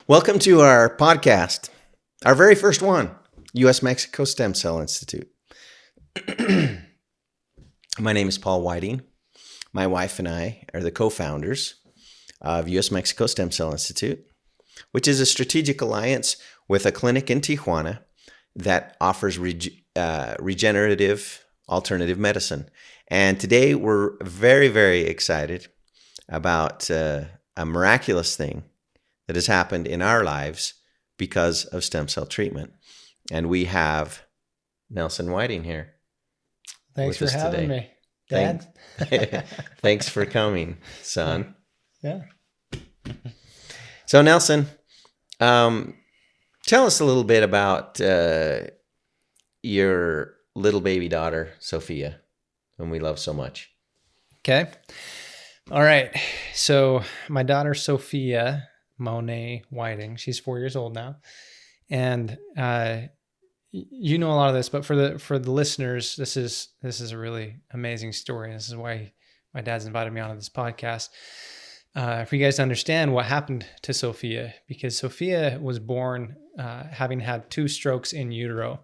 Welcome to our podcast, our very first one, U.S.-Mexico Stem Cell Institute. My name is Paul Whiting. My wife and I are the co-founders of U.S.-Mexico Stem Cell Institute, which is a strategic alliance with a clinic in Tijuana that offers regenerative alternative medicine. And today we're very, very excited about a miraculous thing that has happened in our lives because of stem cell treatment. And we have Nelson Whiting here. Thanks for having me, Dad. Thanks for coming, son. Yeah. So Nelson, tell us a little bit about your little baby daughter, Sophia, whom we love so much. Okay. All right. So my daughter, Sophia Monet Whiting, she's 4 years old now. And you know a lot of this, but for the listeners, this is a really amazing story. This is why my dad's invited me onto this podcast. For you guys to understand what happened to Sophia, because Sophia was born having had 2 strokes in utero.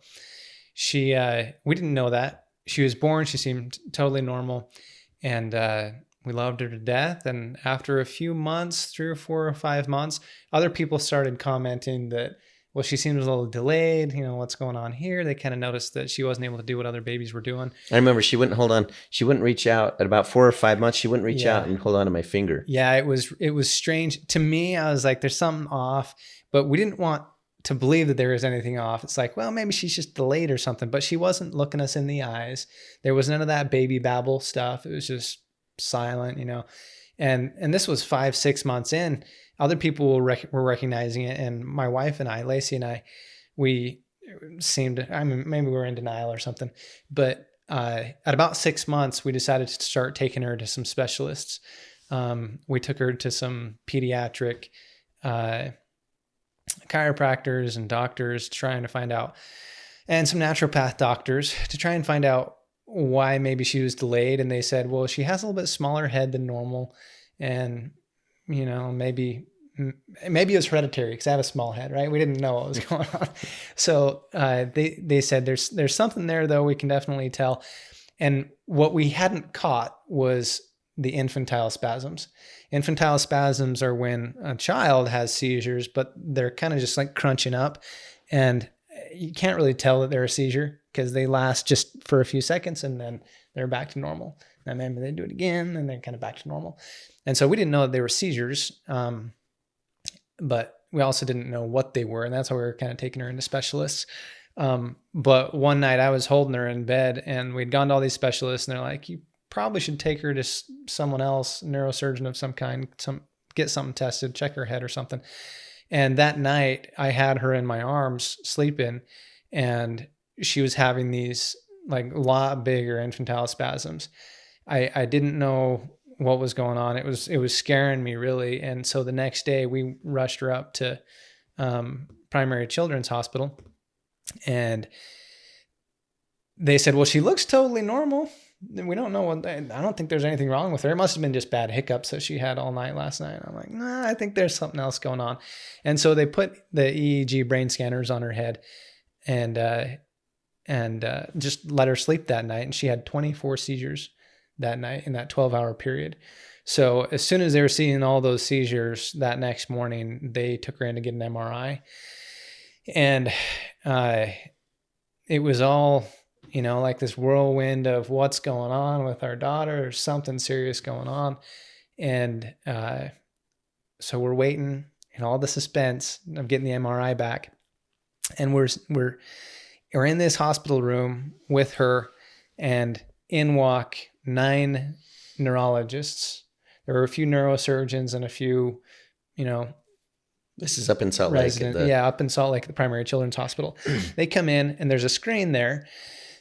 We didn't know that. She was born, she seemed totally normal, and we loved her to death. And after a few months, 3 or 4 or 5 months, other people started commenting that, well, she seems a little delayed. You know, what's going on here? They kind of noticed that she wasn't able to do what other babies were doing. I remember she wouldn't hold on. She wouldn't reach out at about 4 or 5 months. She wouldn't reach out and hold on to my finger. Yeah, it was strange. To me, I was like, there's something off, but we didn't want to believe that there was anything off. It's like, well, maybe she's just delayed or something, but she wasn't looking us in the eyes. There was none of that baby babble stuff. It was just silent, you know. And this was 5-6 months in. Other people were recognizing it, and my wife and I, Lacey and I, we seemed, I mean, maybe we were in denial or something, but at about 6 months, we decided to start taking her to some specialists. We took her to some pediatric chiropractors and doctors trying to find out, and some naturopath doctors to try and find out why maybe she was delayed. And they said, well, she has a little bit smaller head than normal, and you know, maybe it was hereditary because I have a small head, right? We didn't know what was going on. So they said there's something there, though. We can definitely tell. And what we hadn't caught was the infantile spasms. Infantile spasms are when a child has seizures, but they're kind of just like crunching up, and you can't really tell that they're a seizure because they last just for a few seconds and then they're back to normal. And maybe they do it again and they're kind of back to normal. And so we didn't know that they were seizures, but we also didn't know what they were. And that's why we were kind of taking her into specialists. But one night I was holding her in bed, and we'd gone to all these specialists, and they're like, you probably should take her to someone else, neurosurgeon of some kind, get something tested, check her head or something. And that night I had her in my arms sleeping, and she was having these like a lot bigger infantile spasms. I didn't know what was going on. It was scaring me really. And so the next day we rushed her up to Primary Children's Hospital, and they said, well, she looks totally normal. We don't know I don't think there's anything wrong with her. It must have been just bad hiccups that she had all night last night. I'm like, nah, I think there's something else going on. And so they put the EEG brain scanners on her head and just let her sleep that night. And she had 24 seizures that night in that 12-hour period. So as soon as they were seeing all those seizures that next morning, they took her in to get an MRI. And it was all, you know, like this whirlwind of what's going on with our daughter. There's something serious going on. And so we're waiting in all the suspense of getting the MRI back. And we're in this hospital room with her, and in walk 9 neurologists. There were a few neurosurgeons and a few, you know, this is up in Salt Lake. Up in Salt Lake at the Primary Children's Hospital. They come in, and there's a screen there,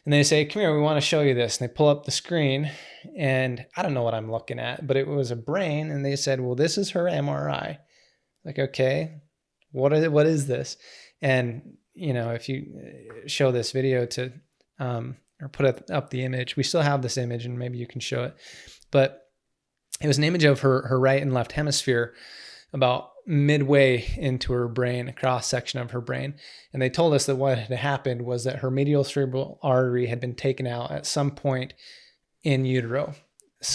and they say, come here, we want to show you this. And they pull up the screen, and I don't know what I'm looking at, but it was a brain. And they said, well, this is her MRI. Like, okay, what is this? And, you know, if you show this video to, or put up the image, we still have this image, and maybe you can show it, but it was an image of her right and left hemisphere about midway into her brain, a cross section of her brain. And they told us that what had happened was that her medial cerebral artery had been taken out at some point in utero.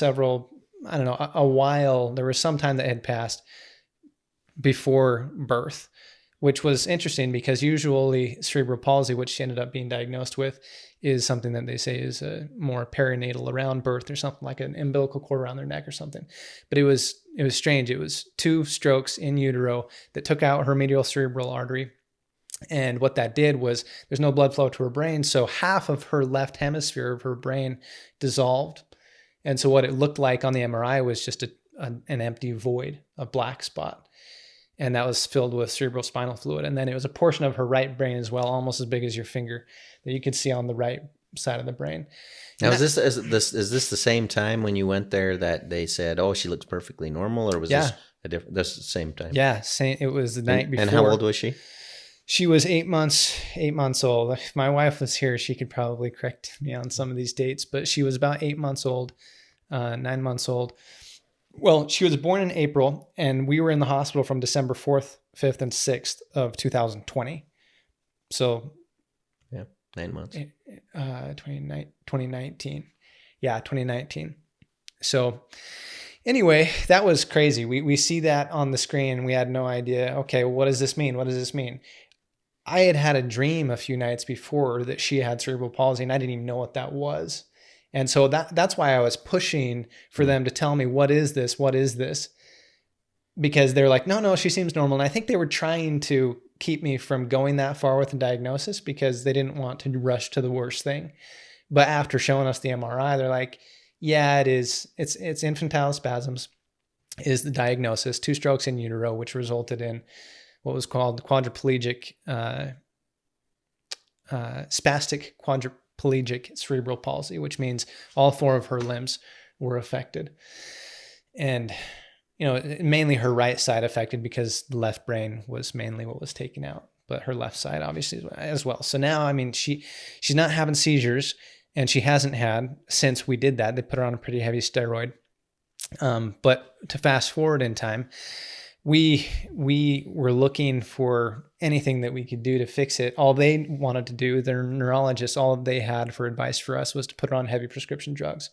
A while, there was some time that had passed before birth, which was interesting because usually cerebral palsy, which she ended up being diagnosed with, is something that they say is a more perinatal around birth or something like an umbilical cord around their neck or something. But it was strange. It was 2 strokes in utero that took out her medial cerebral artery. And what that did was there's no blood flow to her brain. So half of her left hemisphere of her brain dissolved. And so what it looked like on the MRI was just an empty void, a black spot. And that was filled with cerebral spinal fluid. And then it was a portion of her right brain as well, almost as big as your finger, that you could see on the right side of the brain. Now, is this the same time when you went there that they said, "Oh, she looks perfectly normal," or was this a different? This the same time. Yeah, it was the night before. And how old was she? She was 8 months old. If my wife was here, she could probably correct me on some of these dates, but she was about 8 months old, 9 months old. Well, she was born in April, and we were in the hospital from December 4th, 5th, and 6th of 2020. So, yeah, 9 months. 2019. Yeah, 2019. So, anyway, that was crazy. We see that on the screen, and we had no idea, okay, what does this mean? What does this mean? I had a dream a few nights before that she had cerebral palsy, and I didn't even know what that was. And so that's why I was pushing for them to tell me, what is this? What is this? Because they're like, no, she seems normal. And I think they were trying to keep me from going that far with the diagnosis because they didn't want to rush to the worst thing. But after showing us the MRI, they're like, yeah, it is. It's infantile spasms is the diagnosis, 2 strokes in utero, which resulted in what was called quadriplegic, spastic quadriplegic cerebral palsy, which means all 4 of her limbs were affected. And, mainly her right side affected because the left brain was mainly what was taken out, but her left side obviously as well. So now, she's not having seizures, and she hasn't had since we did that. They put her on a pretty heavy steroid. But to fast forward in time, we were looking for anything that we could do to fix it. All they wanted to do, their neurologists, all they had for advice for us was to put her on heavy prescription drugs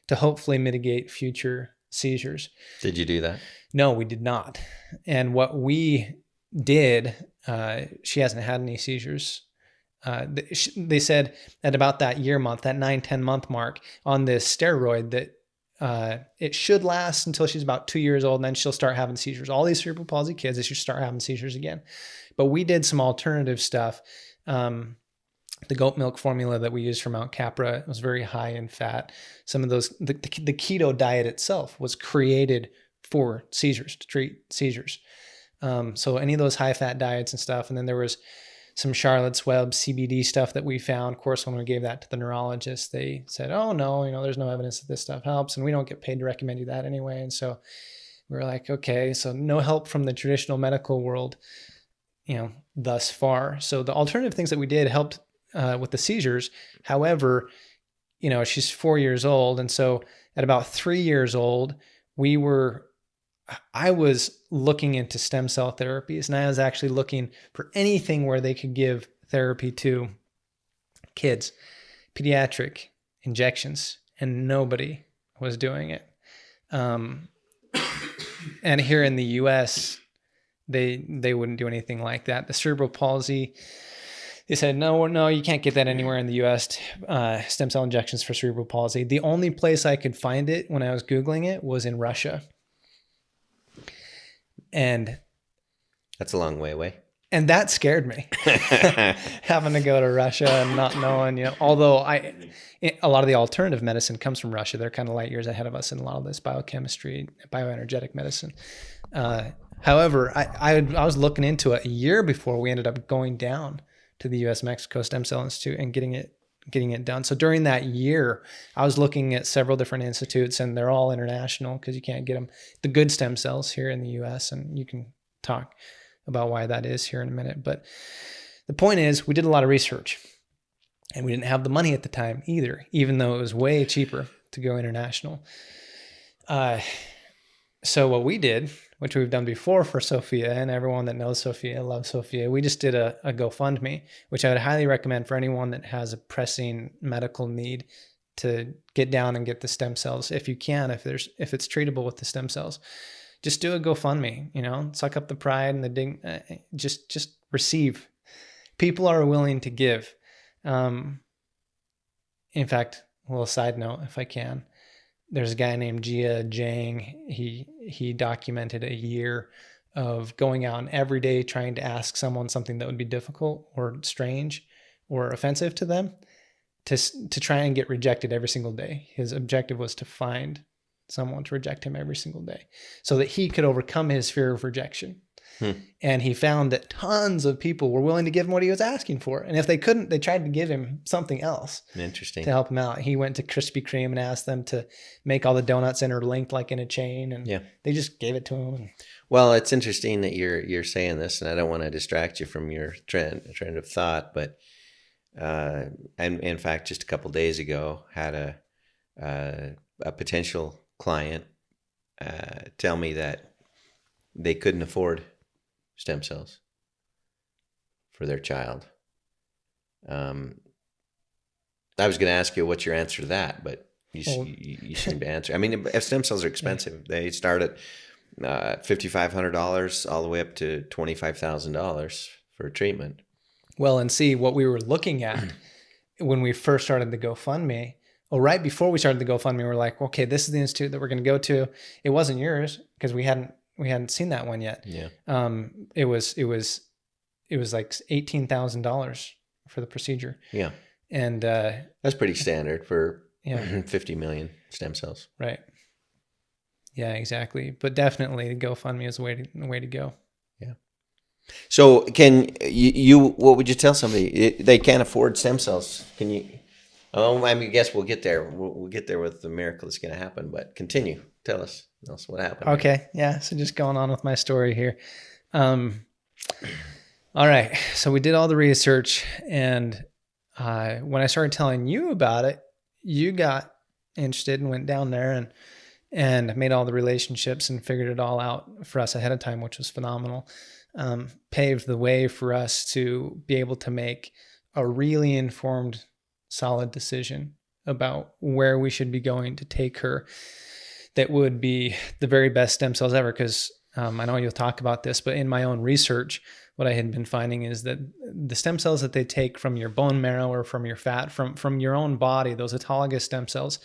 to hopefully mitigate future seizures. Did you do that? No, we did not. And what we did, she hasn't had any seizures. They said at about that month, that 9-10 month mark on this steroid that it should last until she's about 2 years old, and then she'll start having seizures. All these cerebral palsy kids, they should start having seizures again. But we did some alternative stuff. The goat milk formula that we used for Mount Capra was very high in fat. Some of those, the keto diet itself was created for seizures, to treat seizures. So any of those high fat diets and stuff. And then there was some Charlotte's Web CBD stuff that we found. Of course, when we gave that to the neurologist, they said, oh no, there's no evidence that this stuff helps, and we don't get paid to recommend you that anyway. And so we were like, okay, so no help from the traditional medical world, thus far. So the alternative things that we did helped with the seizures. However, she's 4 years old. And so at about 3 years old, I was looking into stem cell therapies, and I was actually looking for anything where they could give therapy to kids, pediatric injections, and nobody was doing it. And here in the US, they wouldn't do anything like that. The cerebral palsy, they said, no, you can't get that anywhere in the US, stem cell injections for cerebral palsy. The only place I could find it when I was Googling it was in Russia. And that's a long way away. And that scared me, having to go to Russia and not knowing, although a lot of the alternative medicine comes from Russia. They're kind of light years ahead of us in a lot of this biochemistry, bioenergetic medicine. However, I was looking into it a year before we ended up going down to the US-Mexico Stem Cell Institute and getting it done. So during that year, I was looking at several different institutes, and they're all international because you can't get them, the good stem cells here in the US, and you can talk about why that is here in a minute. But the point is, we did a lot of research, and we didn't have the money at the time either, even though it was way cheaper to go international. So what we did which we've done before for Sophia, and everyone that knows Sophia loves Sophia. We just did a GoFundMe, which I would highly recommend for anyone that has a pressing medical need to get down and get the stem cells. If you can, if it's treatable with the stem cells, just do a GoFundMe, suck up the pride and just receive. People are willing to give. In fact, a little side note, if I can, there's a guy named Jia Zhang. He documented a year of going out and every day trying to ask someone something that would be difficult or strange or offensive to them to try and get rejected every single day. His objective was to find someone to reject him every single day so that he could overcome his fear of rejection. And he found that tons of people were willing to give him what he was asking for. And if they couldn't, they tried to give him something else. Interesting. To help him out. He went to Krispy Kreme and asked them to make all the donuts interlinked like in a chain. And they just gave it to him. Well, it's interesting that you're saying this, and I don't want to distract you from your train of thought, but and in fact, just a couple of days ago, had a potential client tell me that they couldn't afford stem cells for their child. I was going to ask you what's your answer to that, but you seem to answer. I mean, if stem cells are expensive. They start at $5,500 all the way up to $25,000 for treatment. Well, and see what we were looking at when we first started the GoFundMe. Well, right before we started the GoFundMe, we were like, okay, this is the institute that we're going to go to. It wasn't yours because we hadn't seen that one yet. Yeah. It was like $18,000 for the procedure. Yeah. And that's pretty standard for 50 million stem cells. Right. Yeah, exactly. But definitely GoFundMe is the way to go. Yeah. So can you what would you tell somebody? They can't afford stem cells. Can you? Oh, I guess we'll get there. We'll get there with the miracle that's going to happen. But continue. Tell us what happened. Okay. Yeah. So just going on with my story here. All right. So we did all the research, and when I started telling you about it, you got interested and went down there and made all the relationships and figured it all out for us ahead of time, which was phenomenal. Paved the way for us to be able to make a really informed, solid decision about where we should be going to take her that would be the very best stem cells ever. Because I know you'll talk about this, but in my own research, what I had been finding is that the stem cells that they take from your bone marrow or from your fat, from your own body, those autologous stem cells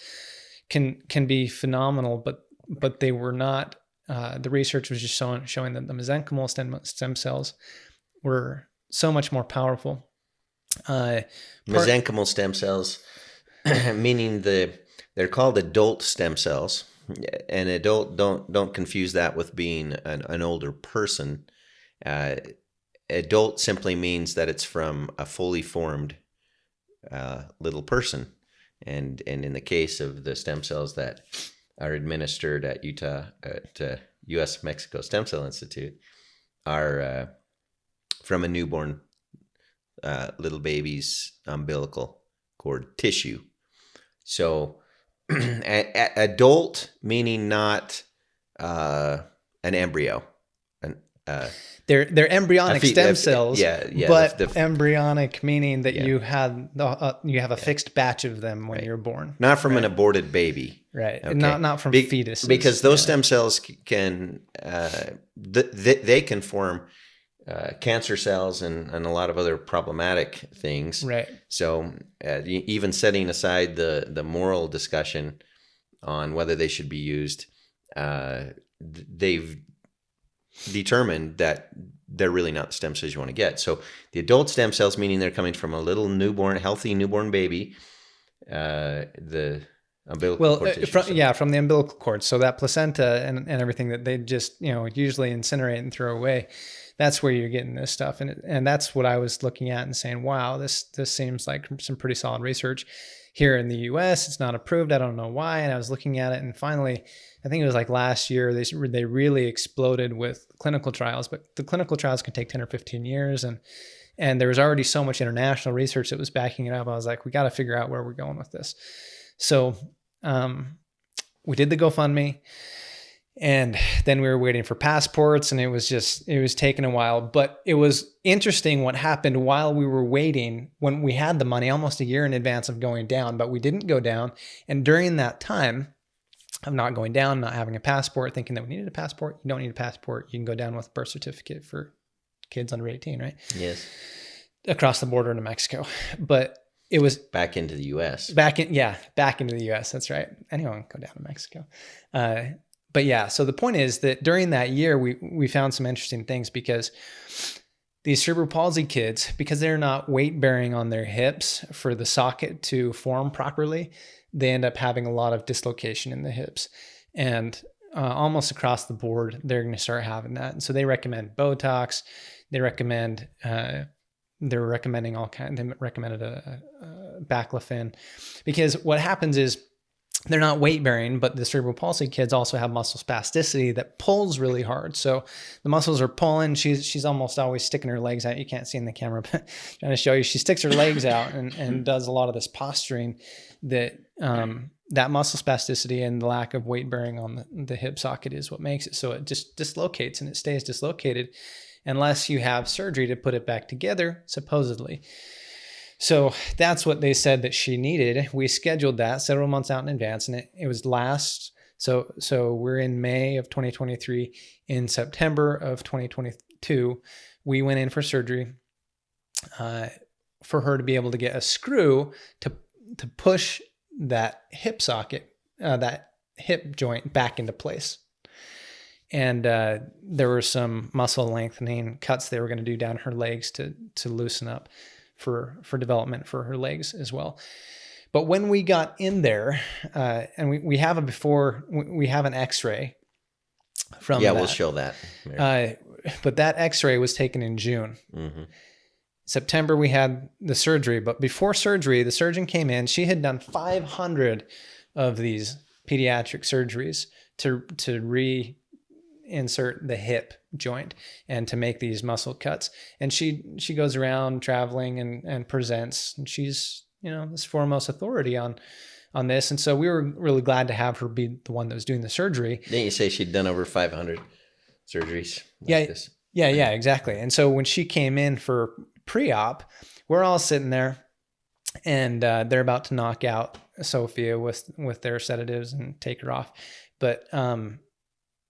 can be phenomenal, but they were not. The research was just showing that the mesenchymal stem cells were so much more powerful. Mesenchymal stem cells, meaning they're called adult stem cells. And adult, don't confuse that with being an older person. Adult simply means that it's from a fully formed little person. And in the case of the stem cells that are administered at US Mexico Stem Cell Institute are from a newborn little baby's umbilical cord tissue. So adult meaning not an embryo. They're embryonic stem cells, but embryonic meaning that you have a fixed batch of them when you're born, not from an aborted baby, right? Okay. Not from fetuses, because those stem cells can they can form cancer cells and a lot of other problematic things, right? So even setting aside the moral discussion on whether they should be used, they've determined that they're really not the stem cells you want to get. So the adult stem cells, meaning they're coming from a little healthy newborn baby, the umbilical cord tissue. From the umbilical cord. So that placenta and everything that they just usually incinerate and throw away, that's where you're getting this stuff. And that's what I was looking at and saying, wow, this seems like some pretty solid research. Here in the US, it's not approved. I don't know why. And I was looking at it, and finally, I think it was like last year, they really exploded with clinical trials, but the clinical trials can take 10 or 15 years. And there was already so much international research that was backing it up. I was like, we got to figure out where we're going with this. So we did the GoFundMe, And then we were waiting for passports, and it was taking a while. But it was interesting what happened while we were waiting when we had the money almost a year in advance of going down, but we didn't go down. And during that time of not going down, not having a passport, thinking that we needed a passport, you don't need a passport. You can go down with a birth certificate for kids under 18, right? Yes. Across the border into Mexico. But it was back into the U.S. Back into the U.S. That's right. Anyone can go down to Mexico. But yeah, so the point is that during that year, we found some interesting things because these cerebral palsy kids, because they're not weight bearing on their hips for the socket to form properly, they end up having a lot of dislocation in the hips. And almost across the board, they're going to start having that. And so they recommend Botox. They recommend, they're recommending all kinds, they recommended a baclofen, because what happens is, they're not weight bearing, but the cerebral palsy kids also have muscle spasticity that pulls really hard. So the muscles are pulling. She's almost always sticking her legs out. You can't see in the camera, but trying to show you. She sticks her legs out and does a lot of this posturing that that muscle spasticity and the lack of weight bearing on the hip socket is what makes it. So it just dislocates, and it stays dislocated unless you have surgery to put it back together, supposedly. So that's what they said that she needed. We scheduled that several months out in advance, and it was last. So we're in May of 2023. In September of 2022, we went in for surgery for her to be able to get a screw to push that hip socket, that hip joint back into place. And there were some muscle lengthening cuts they were going to do down her legs to loosen up for development for her legs as well. But when we got in there, and we have a before, we have an X-ray from that. We'll show that. But that X-ray was taken in June. Mm-hmm. September, we had the surgery. But before surgery, the surgeon came in. She had done 500 of these pediatric surgeries to reinsert the hip joint and to make these muscle cuts. And she goes around traveling and presents, and she's, this foremost authority on this. And so we were really glad to have her be the one that was doing the surgery. Didn't you say she'd done over 500 surgeries? This? Yeah, exactly. And so when she came in for pre-op, we're all sitting there, and they're about to knock out Sophia with their sedatives and take her off. But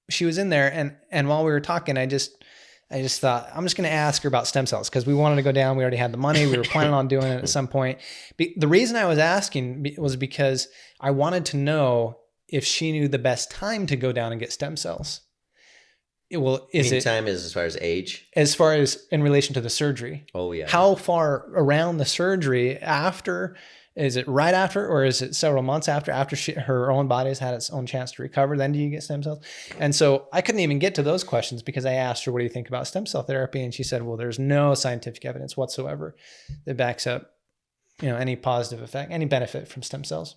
she was in there, and while we were talking, I just thought, I'm just going to ask her about stem cells, because we wanted to go down. We already had the money. We were planning on doing it at some point. The reason I was asking was because I wanted to know if she knew the best time to go down and get stem cells. Time is as far as age? As far as in relation to the surgery. Oh, yeah. How far around the surgery after? Is it right after, or is it several months after her own body has had its own chance to recover? Then do you get stem cells? And so I couldn't even get to those questions, because I asked her, what do you think about stem cell therapy? And she said, well, there's no scientific evidence whatsoever that backs up, any positive effect, any benefit from stem cells.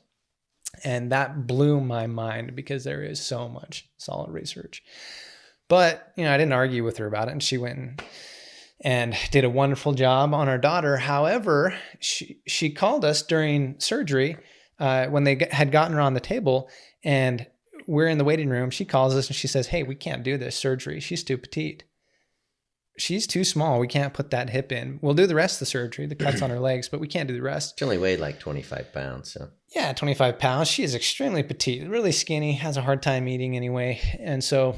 And that blew my mind, because there is so much solid research. But, I didn't argue with her about it, and she went and did a wonderful job on our daughter. However, she called us during surgery when they had gotten her on the table, and we're in the waiting room. She calls us and she says, hey, we can't do this surgery. She's too petite. She's too small. We can't put that hip in. We'll do the rest of the surgery, the cuts on her legs, but we can't do the rest. She only weighed like 25 pounds. So. Yeah, 25 pounds. She is extremely petite, really skinny, has a hard time eating anyway. And so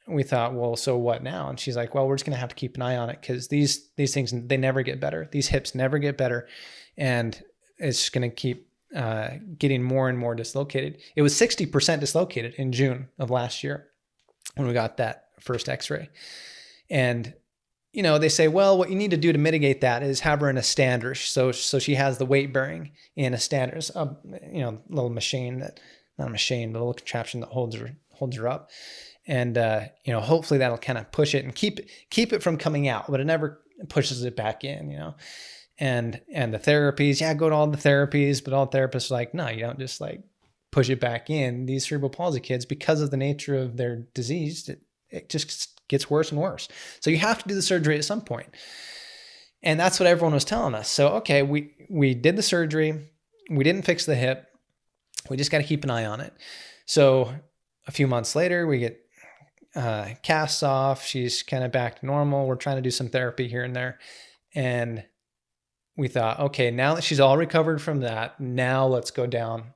we thought, well, so what now? And she's like, well, we're just going to have to keep an eye on it, because these things, they never get better. These hips never get better. And it's just going to keep getting more and more dislocated. It was 60% dislocated in June of last year when we got that first X-ray. And, they say, well, what you need to do to mitigate that is have her in a stander. So she has the weight bearing in a stander, little machine not a machine, but a little contraption that holds her up. And, hopefully that'll kind of push it and keep it from coming out, but it never pushes it back in, and the therapies, go to all the therapies, but all therapists are like, no, you don't just like push it back in. These cerebral palsy kids, because of the nature of their disease, it just gets worse and worse. So you have to do the surgery at some point. And that's what everyone was telling us. So, okay, we did the surgery. We didn't fix the hip. We just got to keep an eye on it. So a few months later, we get casts off. She's kind of back to normal. We're trying to do some therapy here and there. And we thought, okay, now that she's all recovered from that, now let's go down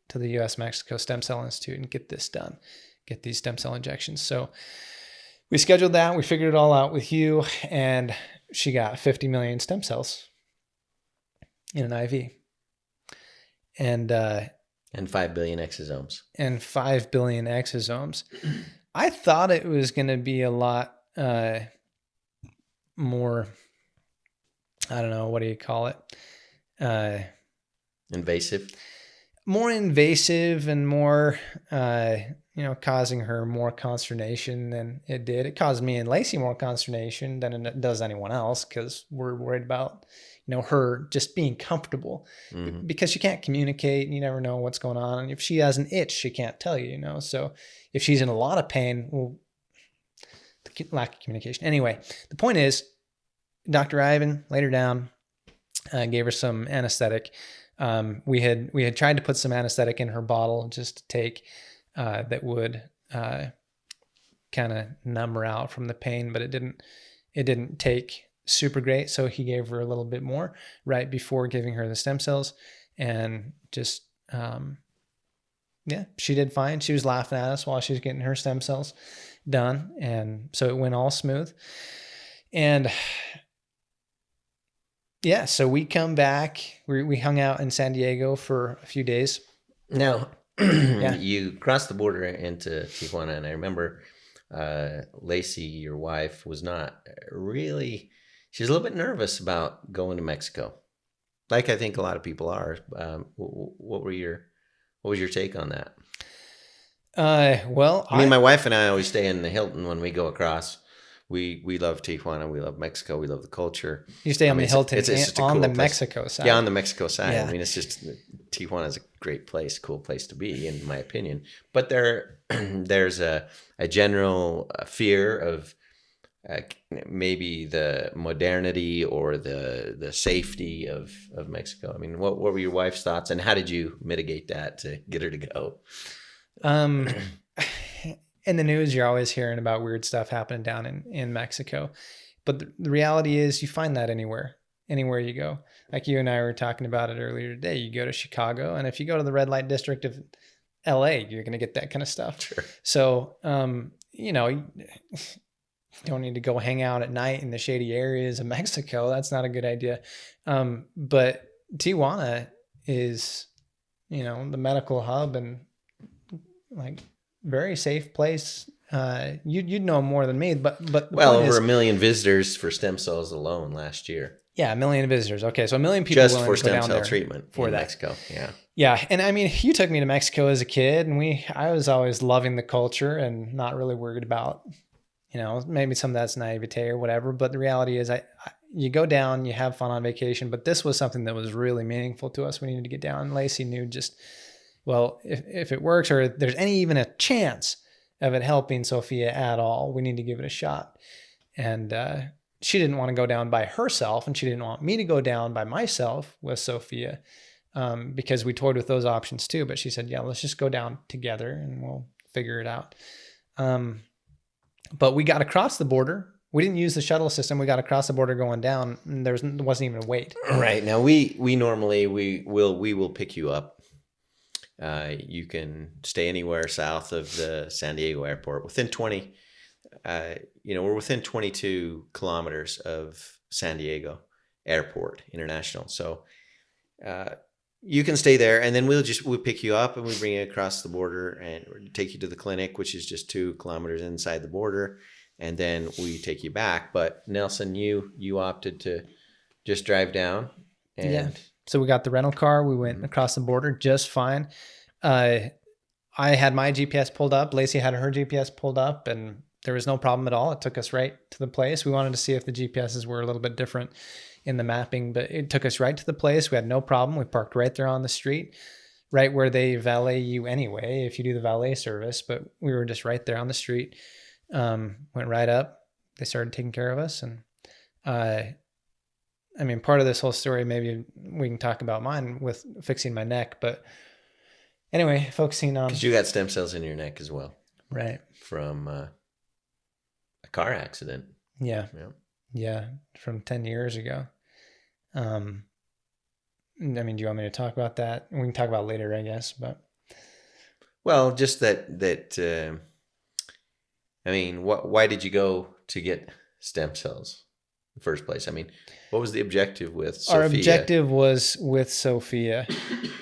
to the US Mexico Stem Cell Institute and get this done, get these stem cell injections. So we scheduled that. We figured it all out with you, and she got 50 million stem cells in an IV. And 5 billion exosomes. And 5 billion exosomes. I thought it was going to be a lot more, I don't know, what do you call it? Invasive. More invasive and more, causing her more consternation than it did. It caused me and Lacey more consternation than it does anyone else, because we're worried about, her just being comfortable, because she can't communicate. You never know what's going on. And if she has an itch, she can't tell you, So if she's in a lot of pain, well, the lack of communication. Anyway, the point is, Dr. Ivan laid her down, gave her some anesthetic. We had tried to put some anesthetic in her bottle just to take, that would kind of numb her out from the pain, but it didn't take super great. So he gave her a little bit more right before giving her the stem cells, and just, she did fine. She was laughing at us while she was getting her stem cells done. And so it went all smooth. And yeah, so we come back, we hung out in San Diego for a few days. Now, you crossed the border into Tijuana, and I remember Lacey, your wife, was not really, she's a little bit nervous about going to Mexico. Like I think a lot of people are. What was your take on that? Well, my wife and I always stay in the Hilton when we go across. We love Tijuana. We love Mexico. We love the culture. You stay on the Hilton, it's just on cool the place. Mexico side. Yeah, on the Mexico side. Yeah. I mean, it's just, Tijuana is a great place, cool place to be, in my opinion. But there's a general fear of maybe the modernity or the safety of Mexico. I mean, what were your wife's thoughts, and how did you mitigate that to get her to go? In the news, you're always hearing about weird stuff happening down in Mexico. But the reality is, you find that anywhere you go. Like you and I were talking about it earlier today. You go to Chicago, and if you go to the red light district of LA, you're going to get that kind of stuff. Sure. So, you don't need to go hang out at night in the shady areas of Mexico. That's not a good idea. But Tijuana is, the medical hub, and like, very safe place. You'd know more than me, but over 1 million visitors for stem cells alone last year. Yeah, 1 million visitors. Okay, so 1 million people just for stem cell treatment for that. Mexico. Yeah, yeah, and I mean, you took me to Mexico as a kid, and I was always loving the culture and not really worried about, maybe some of that's naivete or whatever. But the reality is, you go down, you have fun on vacation, but this was something that was really meaningful to us. We needed to get down. Lacey knew just, well, if it works, or if there's even a chance of it helping Sophia at all, we need to give it a shot. And she didn't want to go down by herself, and she didn't want me to go down by myself with Sophia, because we toyed with those options too. But she said, yeah, let's just go down together and we'll figure it out. But we got across the border. We didn't use the shuttle system. We got across the border going down, and there wasn't even a wait. Right. Now we normally we will pick you up. You can stay anywhere south of the San Diego airport within 20, we're within 22 kilometers of San Diego Airport International. So, you can stay there, and then we'll pick you up and we bring you across the border and take you to the clinic, which is just 2 kilometers inside the border. And then we take you back. But Nelson, you opted to just drive down. And yeah. So we got the rental car. We went across the border just fine. I had my GPS pulled up. Lacey had her GPS pulled up, and there was no problem at all. It took us right to the place. We wanted to see if the GPSs were a little bit different in the mapping, but it took us right to the place. We had no problem. We parked right there on the street, right where they valet you anyway, if you do the valet service. But we were just right there on the street. Went right up. They started taking care of us. And part of this whole story, maybe we can talk about mine with fixing my neck. But anyway, focusing on... Because you got stem cells in your neck as well. Right. from a car accident. Yeah. Yeah. Yeah. From 10 years ago. I mean, do you want me to talk about that? We can talk about it later, I guess, but. Well, just that I mean, why did you go to get stem cells in the first place? I mean, what was the objective with Sophia? Our objective was with Sophia.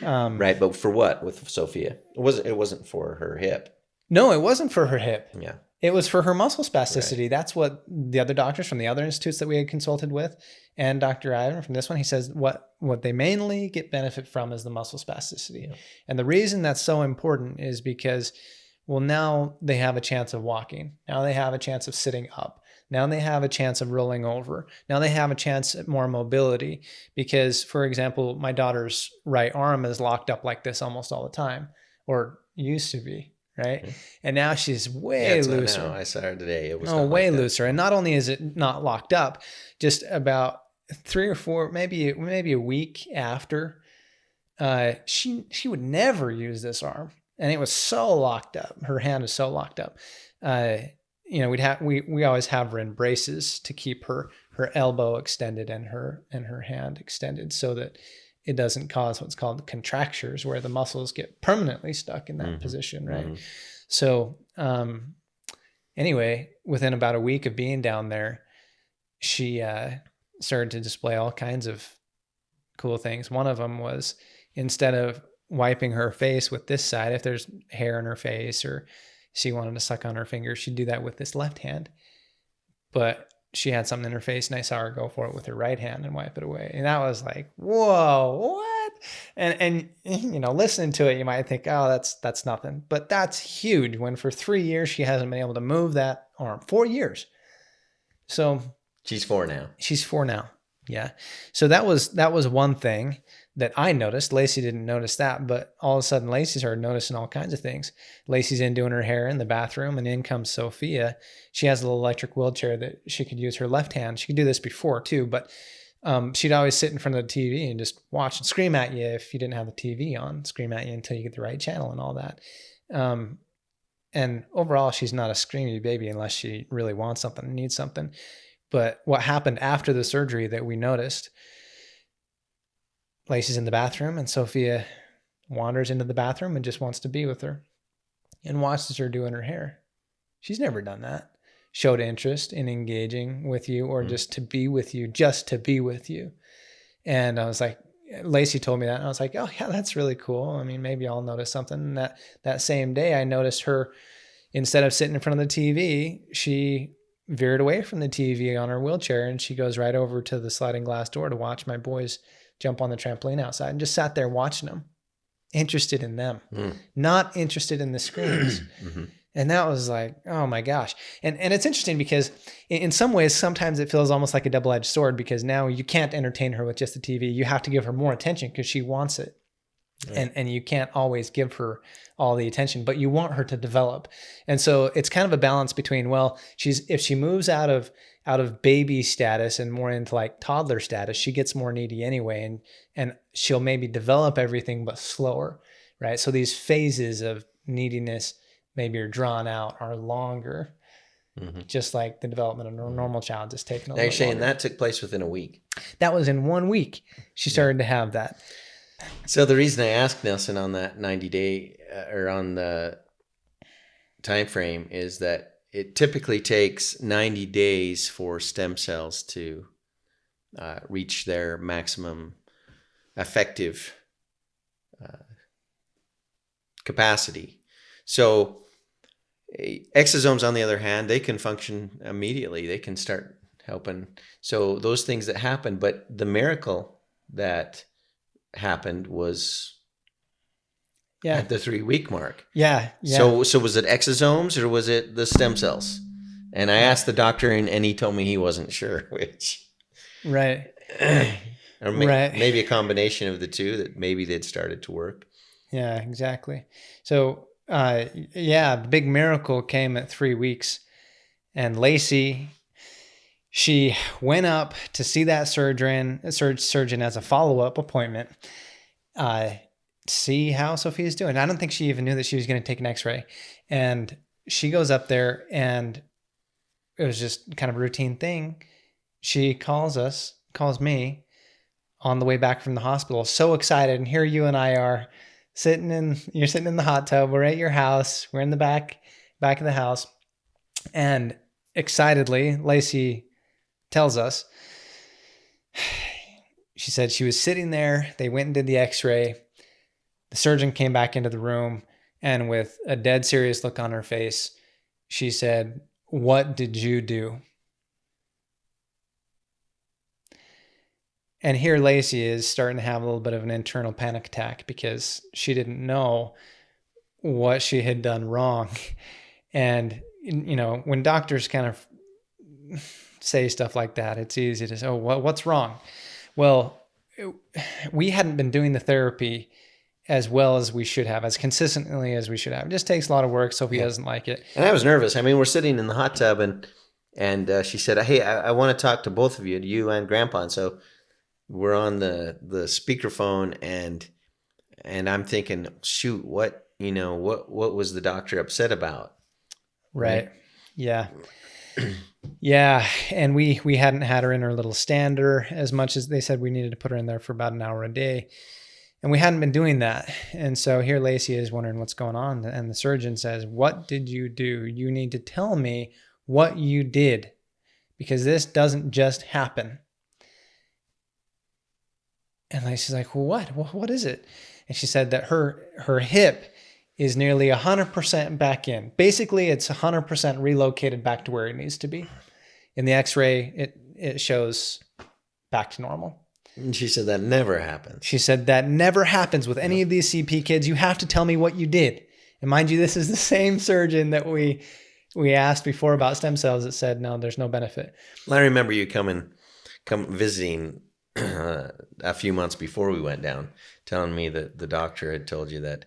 Right, but for what with Sophia? It wasn't for her hip. No, it wasn't for her hip. Yeah. It was for her muscle spasticity. Right. That's what the other doctors from the other institutes that we had consulted with, and Dr. Ivan from this one, he says what they mainly get benefit from is the muscle spasticity. Yeah. And the reason that's so important is because, well, now they have a chance of walking. Now they have a chance of sitting up. Now they have a chance of rolling over. Now they have a chance at more mobility because, for example, my daughter's right arm is locked up like this almost all the time, or used to be. Right. Okay. And now she's way looser. Now. I saw her today. It was way looser. And not only is it not locked up, just about 3 or 4, maybe a week after, she would never use this arm. And it was so locked up. Her hand is so locked up. We always have her in braces to keep her elbow extended and her hand extended so that it doesn't cause what's called contractures, where the muscles get permanently stuck in that position, right? Mm-hmm. So anyway, within about a week of being down there, she started to display all kinds of cool things. One of them was, instead of wiping her face with this side, if there's hair in her face or she wanted to suck on her finger, she'd do that with this left hand. But she had something in her face and I saw her go for it with her right hand and wipe it away. And that was like, whoa, what? And listening to it, you might think, oh, that's nothing. But that's huge when for 3 years she hasn't been able to move that arm. 4 years. So she's 4 now. She's 4 now. Yeah. So that was one thing that I noticed. Lacey didn't notice that, but all of a sudden Lacey started noticing all kinds of things. Lacey's in doing her hair in the bathroom, and in comes Sophia. She has a little electric wheelchair that she could use her left hand. She could do this before too, but she'd always sit in front of the TV and just watch and scream at you if you didn't have the TV on, scream at you until you get the right channel and all that. And overall, she's not a screamy baby unless she really wants something and needs something. But what happened after the surgery that we noticed, Lacey's in the bathroom and Sophia wanders into the bathroom and just wants to be with her and watches her doing her hair. She's never done that. Showed interest in engaging with you or just to be with you. And I was like, Lacey told me that and I was like, oh yeah, that's really cool. I mean, maybe I'll notice something. And that same day I noticed her, instead of sitting in front of the TV, she veered away from the TV on her wheelchair and she goes right over to the sliding glass door to watch my boys jump on the trampoline outside and just sat there watching them, interested in them, not interested in the screens. Mm-hmm. And that was like, oh my gosh. And it's interesting because in some ways, sometimes it feels almost like a double-edged sword because now you can't entertain her with just the TV. You have to give her more attention because she wants it. Right. And you can't always give her all the attention, but you want her to develop. And so it's kind of a balance between, well, if she moves out of baby status and more into like toddler status, she gets more needy anyway, and she'll maybe develop everything but slower, right? So these phases of neediness maybe are drawn out, are longer, just like the development of a normal child is taking a little Actually, longer. And that took place within a week. That was in 1 week. She started to have that. So the reason I asked Nelson on that 90-day or on the time frame is that it typically takes 90 days for stem cells to reach their maximum effective capacity. So exosomes, on the other hand, they can function immediately. They can start helping. So those things that happen, but the miracle that happened was at the 3-week mark. Yeah. So was it exosomes or was it the stem cells? And I asked the doctor and he told me he wasn't sure which. Right. Or maybe a combination of the two, that maybe they'd started to work. Yeah, exactly. So, the big miracle came at 3 weeks, and Lacey, she went up to see that surgeon as a follow-up appointment, see how Sophia's doing. I don't think she even knew that she was going to take an x-ray. And she goes up there, and it was just kind of a routine thing. She calls me on the way back from the hospital, so excited. And here you and I are you're sitting in the hot tub. We're at your house. We're in the back of the house. And excitedly, Lacey tells us, she said she was sitting there. They went and did the x-ray. The surgeon came back into the room, and with a dead serious look on her face, she said, "What did you do?" And here Lacey is starting to have a little bit of an internal panic attack because she didn't know what she had done wrong. And, you know, when doctors kind of say stuff like that, it's easy to say, "Oh, what's wrong?" Well, we hadn't been doing the therapy as well as we should have, as consistently as we should have. It just takes a lot of work. Sophie doesn't like it. And I was nervous. I mean, we're sitting in the hot tub, and she said, "Hey, I want to talk to both of you and Grandpa." And so we're on the speakerphone, and I'm thinking, shoot, what was the doctor upset about? Right. Yeah. Yeah. And we hadn't had her in her little stander as much as they said we needed to put her in there for about an hour a day. And we hadn't been doing that. And so here Lacey is wondering what's going on. And the surgeon says, "What did you do? You need to tell me what you did, because this doesn't just happen." And Lacey's like, "Well, what is it?" And she said that her hip is nearly 100% back in. Basically, it's 100% relocated back to where it needs to be. In the x-ray, it shows back to normal. And she said that never happens. She said that never happens with any of these CP kids. You have to tell me what you did. And mind you, this is the same surgeon that we asked before about stem cells that said, no, there's no benefit. Well, I remember you come visiting a few months before we went down, telling me that the doctor had told you that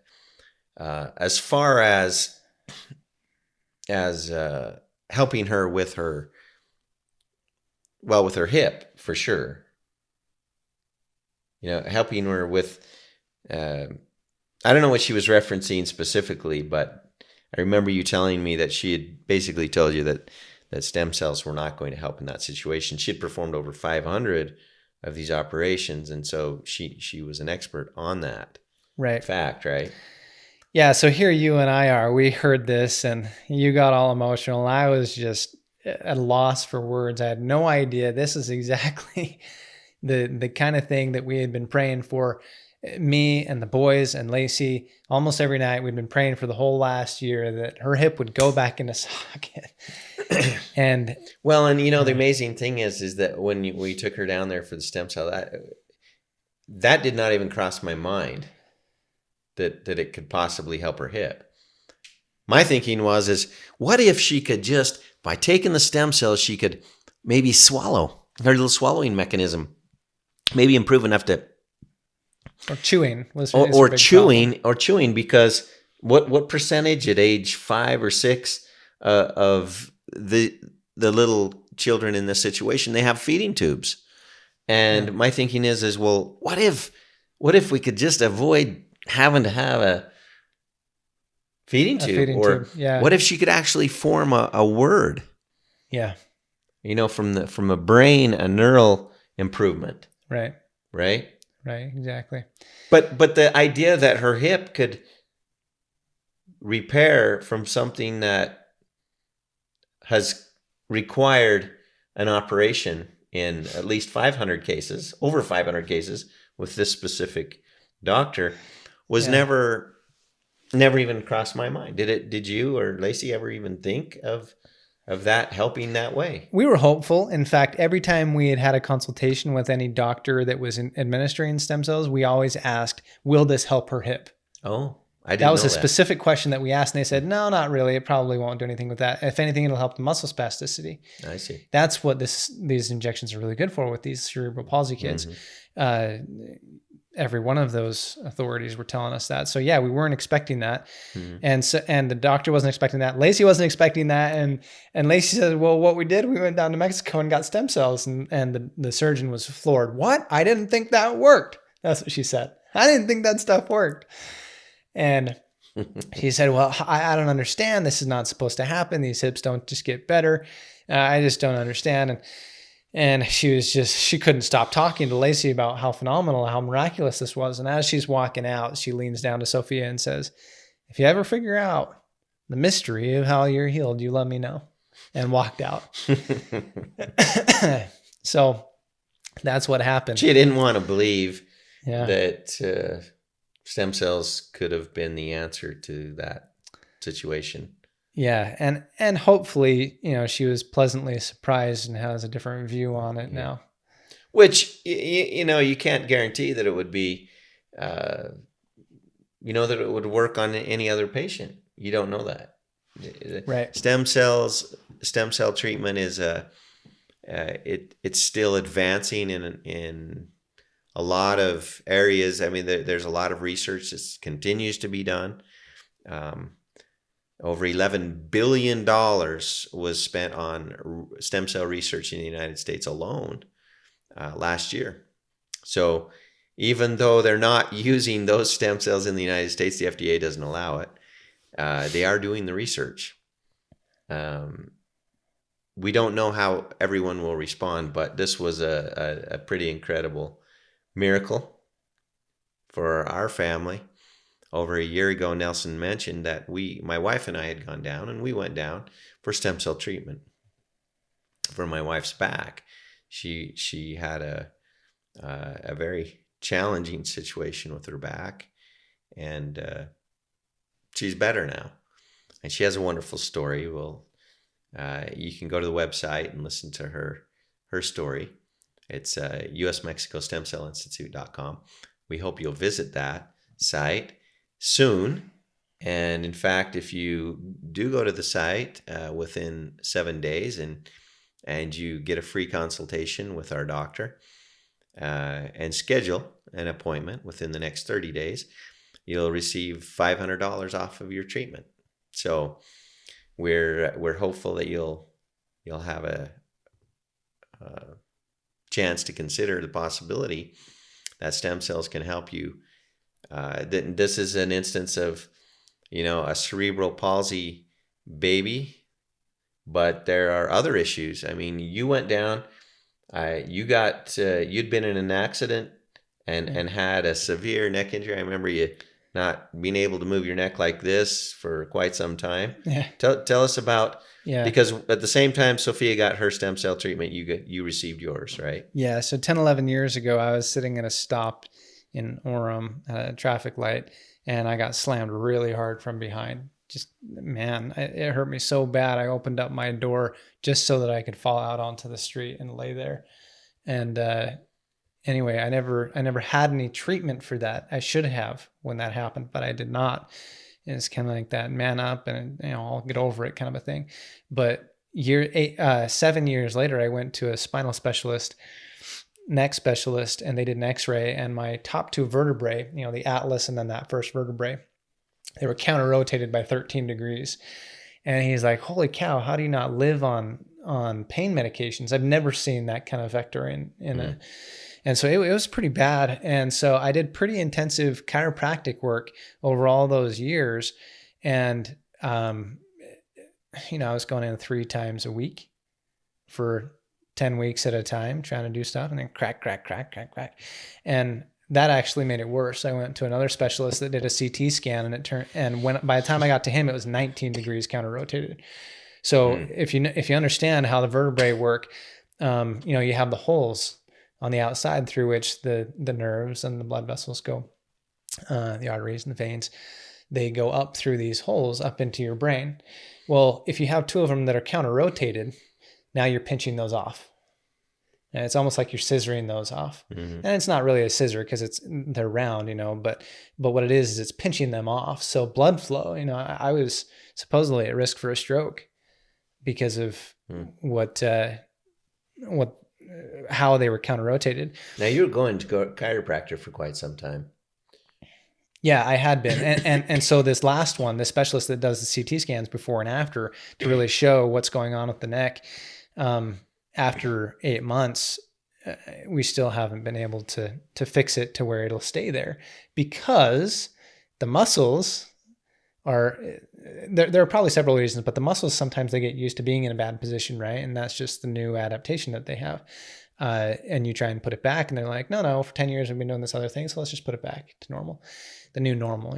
as far as helping her with her hip, for sure. You know, helping her with, I don't know what she was referencing specifically, but I remember you telling me that she had basically told you that stem cells were not going to help in that situation. She had performed over 500 of these operations, and so she was an expert on that fact, right? Yeah, so here you and I are. We heard this, and you got all emotional, and I was just at a loss for words. I had no idea. This is exactly the kind of thing that we had been praying for, me and the boys and Lacey. Almost every night we'd been praying for the whole last year that her hip would go back into socket. And you know, the amazing thing is that when we took her down there for the stem cell, that did not even cross my mind that it could possibly help her hip. My thinking is what if she could just, by taking the stem cells, she could maybe swallow, her little swallowing mechanism, maybe improve enough to, or chewing was or chewing, because what percentage at age 5 or 6 of the little children in this situation, they have feeding tubes. And my thinking is well, what if we could just avoid having to have a feeding tube? What if she could actually form a word? Yeah. You know, from a brain, a neural improvement. Right. Right? Right, exactly. But the idea that her hip could repair from something that has required an operation in at least 500 cases, over 500 cases with this specific doctor, was never even crossed my mind. Did you or Lacey ever even think of that helping that way? We were hopeful. In fact, every time we had a consultation with any doctor that was administering stem cells, we always asked, will this help her hip? Oh, I didn't know that. Was a that. specific question that we asked, and they said, no, not really. It probably won't do anything with that. If anything, it'll help the muscle spasticity. I see. That's what these injections are really good for with these cerebral palsy kids. Mm-hmm. Every one of those authorities were telling us that. So yeah, we weren't expecting that. Mm-hmm. And the doctor wasn't expecting that. Lacey wasn't expecting that. And Lacey said, well, what we did, we went down to Mexico and got stem cells. And the surgeon was floored. What? I didn't think that worked. That's what she said. I didn't think that stuff worked. And He said, well, I don't understand. This is not supposed to happen. These hips don't just get better. I just don't understand. And she couldn't stop talking to Lacey about how phenomenal, how miraculous this was. And as she's walking out, she leans down to Sophia and says, if you ever figure out the mystery of how you're healed, you let me know. And walked out. So that's what happened. She didn't want to believe Yeah. that stem cells could have been the answer to that situation. Yeah. And hopefully, she was pleasantly surprised and has a different view on it now. Which, you can't guarantee that it would be, that it would work on any other patient. You don't know that. Right. Stem cell treatment is it's still advancing in a lot of areas. I mean, there's a lot of research that continues to be done. Over $11 billion was spent on stem cell research in the United States alone last year. So even though they're not using those stem cells in the United States, the FDA doesn't allow it. They are doing the research. We don't know how everyone will respond, but this was a pretty incredible miracle for our family. Over a year ago, Nelson mentioned that my wife and I had gone down, and we went down for stem cell treatment for my wife's back. She had a very challenging situation with her back, and she's better now, and she has a wonderful story. You can go to the website and listen to her story. It's usmexicostemcellinstitute.com. We hope you'll visit that site soon. And in fact, if you do go to the site within 7 days and you get a free consultation with our doctor and schedule an appointment within the next 30 days, you'll receive $500 off of your treatment. So we're hopeful that you'll have a chance to consider the possibility that stem cells can help you. This is an instance of, a cerebral palsy baby, but there are other issues. I mean, you went down, you'd been in an accident and had a severe neck injury. I remember you not being able to move your neck like this for quite some time. Yeah. Tell us about, because at the same time Sophia got her stem cell treatment, you received yours, right? Yeah. So 10, 11 years ago, I was sitting at a stop in Orem at a traffic light, and I got slammed really hard from behind. Just, man, it hurt me so bad. I opened up my door just so that I could fall out onto the street and lay there. And anyway, I never had any treatment for that. I should have when that happened, but I did not. And it's kind of like that man up and, I'll get over it kind of a thing. But 7 years later, I went to a spinal specialist, neck specialist, and they did an x-ray, and my top two vertebrae, the atlas and then that first vertebrae, they were counter rotated by 13 degrees. And he's like, holy cow, how do you not live on pain medications? I've never seen that kind of vector in a, and so it was pretty bad. And so I did pretty intensive chiropractic work over all those years. And, I was going in 3 times a week for 10 weeks at a time, trying to do stuff, and then crack. And that actually made it worse. I went to another specialist that did a CT scan, and by the time I got to him, it was 19 degrees counter rotated. So if you understand how the vertebrae work, you have the holes on the outside through which the nerves and the blood vessels go, the arteries and the veins, they go up through these holes up into your brain. Well, if you have 2 of them that are counter rotated, now you're pinching those off. And it's almost like you're scissoring those off. Mm-hmm. And it's not really a scissor because they're round, but what it is it's pinching them off. So blood flow, I was supposedly at risk for a stroke because of how they were counter rotated. Now you were going to go chiropractor for quite some time. Yeah, I had been. And so this last one, the specialist that does the CT scans before and after to really show what's going on with the neck, after 8 months, we still haven't been able to fix it to where it'll stay there because the muscles are there are probably several reasons, but the muscles sometimes they get used to being in a bad position, right? And that's just the new adaptation that they have. And you try and put it back, and they're like, no, for 10 years we've been doing this other thing, so let's just put it back to normal, the new normal,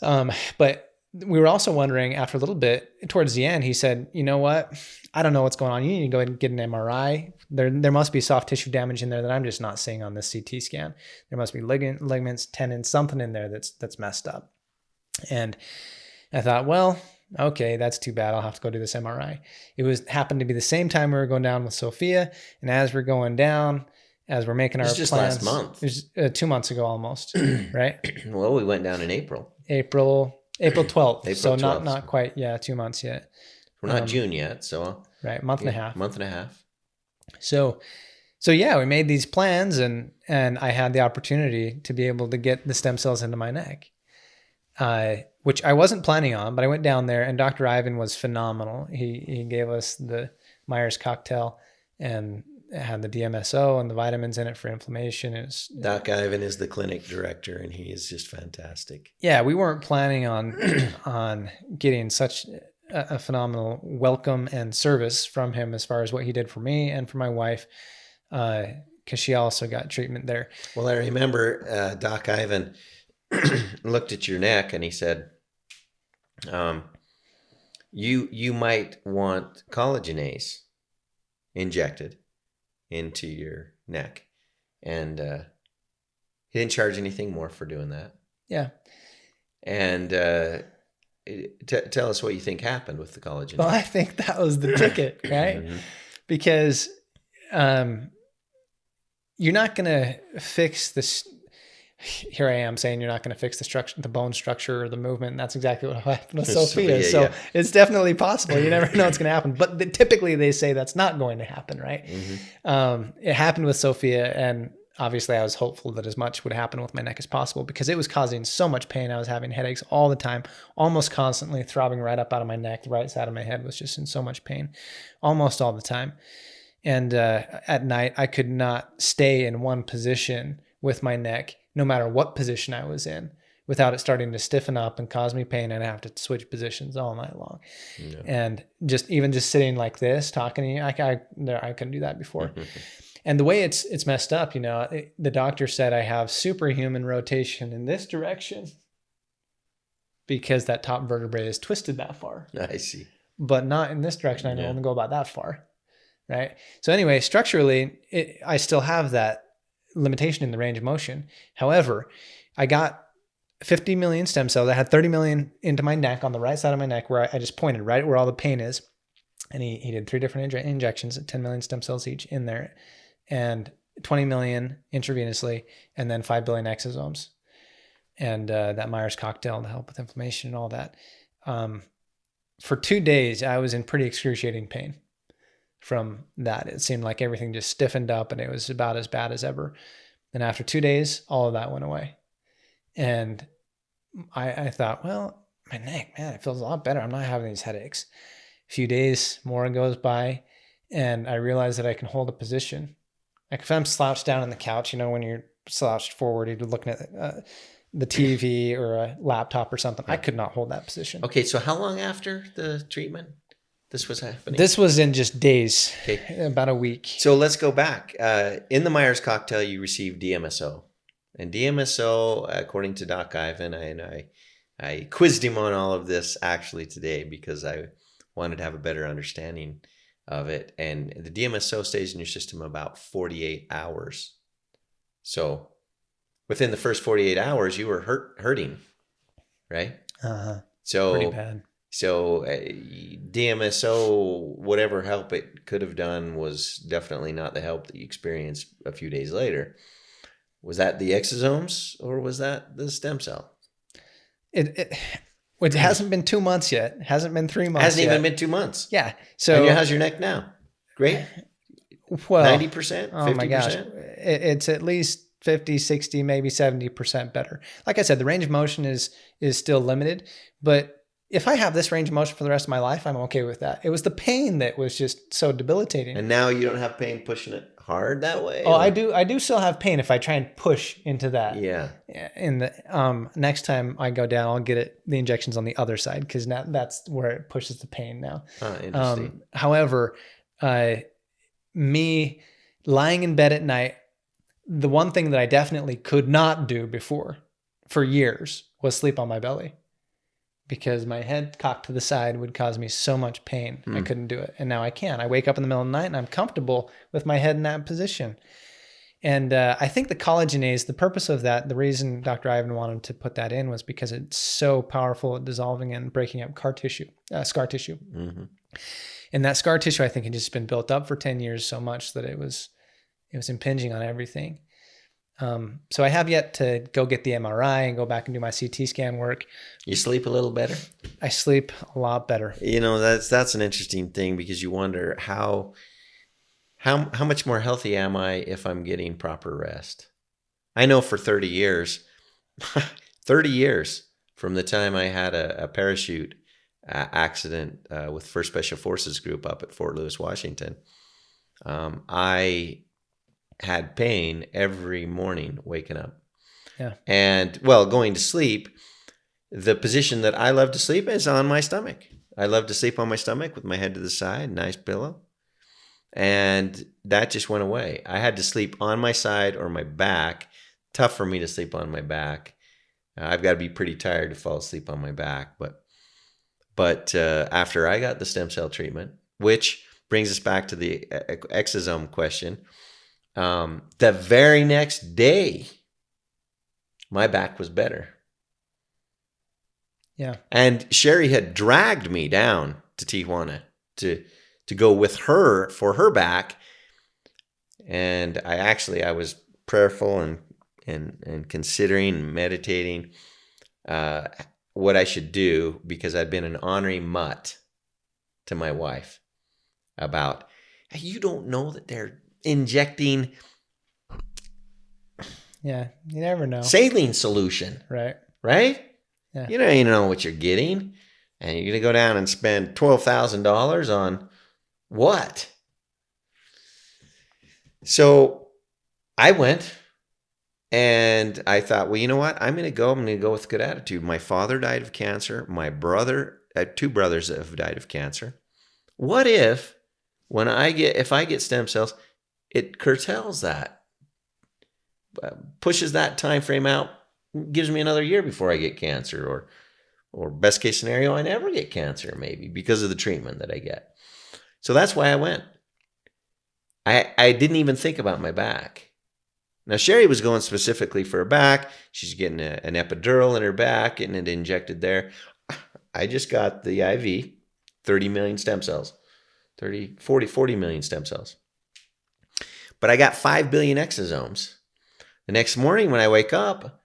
But we were also wondering after a little bit towards the end, he said, you know what? I don't know what's going on. You need to go ahead and get an MRI. There must be soft tissue damage in there that I'm just not seeing on this CT scan. There must be ligaments, tendons, something in there that's messed up. And I thought, well, okay, that's too bad. I'll have to go do this MRI. It happened to be the same time we were going down with Sophia. And as we're going down, as we're making our plans. Just last month. It was 2 months ago almost, right? Well, we went down in April. April 12th. April so 12th. not quite, 2 months yet. We're not June yet, so. Right, month and a half. Month and a half. So yeah, we made these plans and I had the opportunity to be able to get the stem cells into my neck. Which I wasn't planning on, but I went down there and Dr. Ivan was phenomenal. He gave us the Myers cocktail and it had the DMSO and the vitamins in it for inflammation. Doc Ivan is the clinic director and he is just fantastic. Yeah, we weren't planning on getting such a phenomenal welcome and service from him as far as what he did for me and for my wife, because she also got treatment there. Well, I remember Doc Ivan looked at your neck and he said, you might want collagenase injected into your neck. And he didn't charge anything more for doing that. Yeah. And tell us what you think happened with the collagenase. Well, I think that was the ticket, right? Mm-hmm. Because you're not going to fix this. Here I am saying you're not going to fix the structure, the bone structure or the movement. And that's exactly what happened with Sophia. So it's definitely possible. You never know what's going to happen. But typically they say that's not going to happen, right? Mm-hmm. It happened with Sophia. And obviously I was hopeful that as much would happen with my neck as possible because it was causing so much pain. I was having headaches all the time, almost constantly throbbing right up out of my neck. The right side of my head was just in so much pain almost all the time. And at night, I could not stay in one position with my neck, no matter what position I was in, without it starting to stiffen up and cause me pain, and I have to switch positions all night long. Yeah. And just sitting like this, talking to you, I couldn't do that before. And the way it's messed up, the doctor said I have superhuman rotation in this direction because that top vertebrae is twisted that far. I see. But not in this direction. I can only go about that far. Right. So anyway, structurally, I still have that limitation in the range of motion. However, I got 50 million stem cells. I had 30 million into my neck on the right side of my neck where I just pointed right where all the pain is. And he did 3 different injections at 10 million stem cells each in there and 20 million intravenously and then 5 billion exosomes and that Myers cocktail to help with inflammation and all that. For 2 days, I was in pretty excruciating pain. From that, it seemed like everything just stiffened up and it was about as bad as ever. And after 2 days, all of that went away. And I thought, well, my neck, man, it feels a lot better. I'm not having these headaches. A few days more goes by and I realize that I can hold a position. Like if I'm slouched down on the couch, when you're slouched forward, you're looking at the TV or a laptop or something. I could not hold that position. Okay, so how long after the treatment this was happening? This was in just days, okay. About a week. So let's go back. In the Myers cocktail, you received DMSO. And DMSO, according to Doc Ivan, I quizzed him on all of this actually today because I wanted to have a better understanding of it. And the DMSO stays in your system about 48 hours. So within the first 48 hours, you were hurting, right? Uh-huh. So pretty bad. So DMSO, whatever help it could have done was definitely not the help that you experienced a few days later. Was that the exosomes or was that the stem cell? It hasn't been 2 months yet. It hasn't been 3 months Hasn't even been 2 months. Yeah. So and how's your neck now? Great? Well, 90%? 50%? Oh my gosh. It's at least 50, 60, maybe 70% better. Like I said, the range of motion is still limited, but if I have this range of motion for the rest of my life, I'm okay with that. It was the pain that was just so debilitating. And now you don't have pain pushing it hard that way? Oh, I do still have pain if I try and push into that. Yeah. In the next time I go down, I'll get the injections on the other side, because now that's where it pushes the pain now. Interesting. However, me lying in bed at night, the one thing that I definitely could not do before for years was sleep on my belly, because my head cocked to the side would cause me so much pain. I couldn't do it. And now I can. I wake up in the middle of the night and I'm comfortable with my head in that position. And I think the collagenase, the purpose of that, the reason Dr. Ivan wanted to put that in was because it's so powerful at dissolving and breaking up scar tissue. Mm-hmm. And that scar tissue, I think, had just been built up for 10 years so much that it was impinging on everything. So I have yet to go get the MRI and go back and do my CT scan work. You sleep a little better? I sleep a lot better. You know, that's an interesting thing, because you wonder how much more healthy am I if I'm getting proper rest? I know for 30 years, 30 years from the time I had a parachute accident with 1st Special Forces Group up at Fort Lewis, Washington, I had pain every morning waking up. Yeah. And, well, going to sleep, the position that I love to sleep is on my stomach. I love to sleep on my stomach with my head to the side, nice pillow. And that just went away. I had to sleep on my side or my back. Tough for me to sleep on my back. I've got to be pretty tired to fall asleep on my back. But after I got the stem cell treatment, which brings us back to the exosome question, the very next day, my back was better. Yeah. And Sherry had dragged me down to Tijuana to go with her for her back. And I was prayerful and considering and meditating what I should do, because I'd been an ornery mutt to my wife about, hey, you don't know that they're injecting Yeah. You never know. saline solution. Right. Yeah. You don't even know what you're getting. And you're going to go down and spend $12,000 on what? So I went, and I thought, well, you know what? I'm going to go with good attitude. My father died of cancer. My brother, I have 2 brothers that have died of cancer. What if if I get stem cells, it curtails that, pushes that time frame out, gives me another year before I get cancer, or best case scenario, I never get cancer, maybe, because of the treatment that I get. So that's why I went. I didn't even think about my back. Now, Sherry was going specifically for her back. She's getting an epidural in her back, getting it injected there. I just got the IV, 30 million stem cells, 40 million stem cells. But I got 5 billion exosomes. The next morning when I wake up,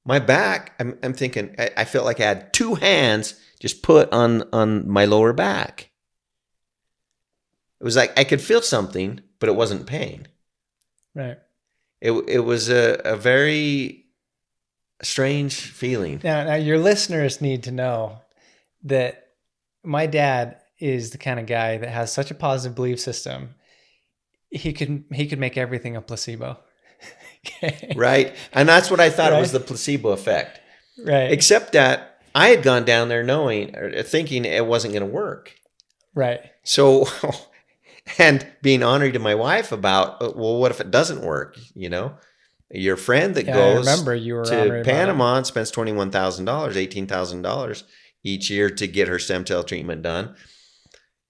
my back, I'm thinking, I felt like I had 2 hands just put on my lower back. It was like I could feel something, but it wasn't pain. Right. It was a very strange feeling. Now your listeners need to know that my dad is the kind of guy that has such a positive belief system. He could make everything a placebo. Okay. Right. And that's what I thought Right. it was, the placebo effect. Right. Except that I had gone down there thinking it wasn't going to work. Right. So, and being honored to my wife about, well, what if it doesn't work? You know, your friend that goes I remember you were to Panama and spends $21,000, $18,000 each year to get her stem cell treatment done.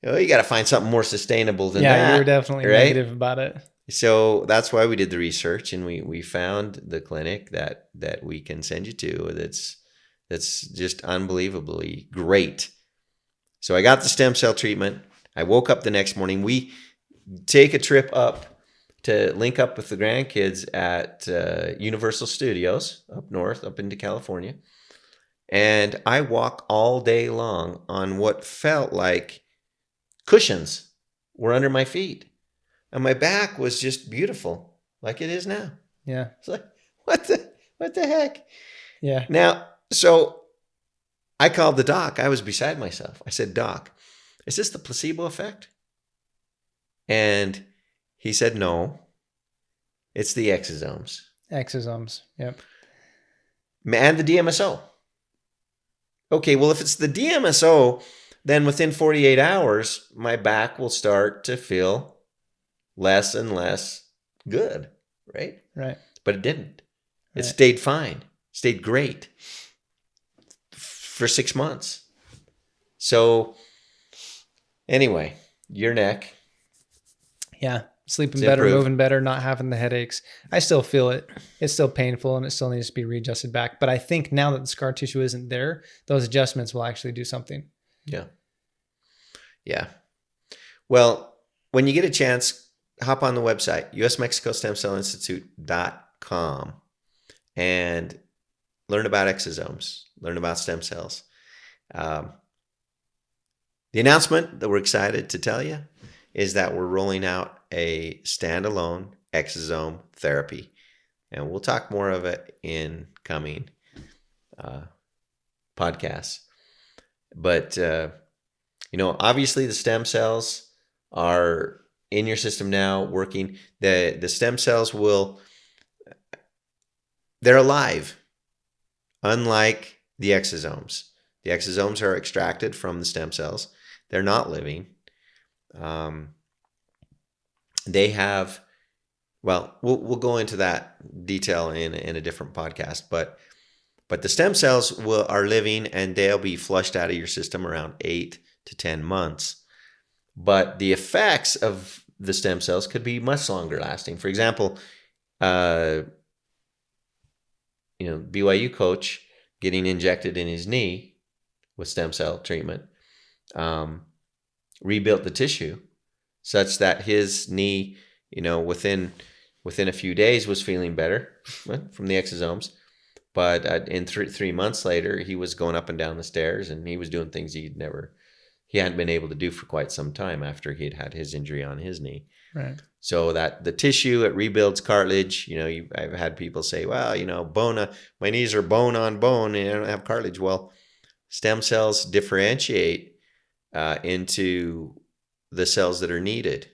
You got to find something more sustainable than that. Yeah, you were definitely negative about it. So that's why we did the research, and we found the clinic that we can send you to that's just unbelievably great. So I got the stem cell treatment. I woke up the next morning. We take a trip up to link up with the grandkids at Universal Studios up north, up into California. And I walk all day long on what felt like cushions were under my feet. And my back was just beautiful, like it is now. Yeah. It's like, what the heck? Yeah. Now, so I called the doc. I was beside myself. I said, Doc, is this the placebo effect? And he said, no, it's the exosomes. Exosomes. Yep. And the DMSO. Okay, well, if it's the DMSO, then within 48 hours, my back will start to feel less and less good, right? Right. But it didn't. It Right. stayed fine, stayed great for 6 months. So anyway, your neck. Yeah. Sleeping It's better, improved. moving better, not having the headaches. I still feel it. It's still painful and it still needs to be readjusted back. But I think now that the scar tissue isn't there, those adjustments will actually do something. Yeah. Yeah. Well, when you get a chance, hop on the website, usmexicostemcellinstitute.com, and learn about exosomes, learn about stem cells. The announcement that we're excited to tell you is that we're rolling out a standalone exosome therapy. And we'll talk more of it in coming podcasts. But, obviously the stem cells are in your system now working. The stem cells they're alive, unlike the exosomes. The exosomes are extracted from the stem cells. They're not living. They have, well, we'll go into that detail in a different podcast, but the stem cells are living, and they'll be flushed out of your system around 8 to 10 months. But the effects of the stem cells could be much longer lasting. For example, BYU coach getting injected in his knee with stem cell treatment rebuilt the tissue such that his knee, within a few days was feeling better from the exosomes. But in 3 months later, he was going up and down the stairs, and he was doing things he hadn't been able to do for quite some time after he had his injury on his knee. Right. So that the tissue, it rebuilds cartilage. I've had people say, well, my knees are bone on bone and I don't have cartilage. Well, stem cells differentiate into the cells that are needed.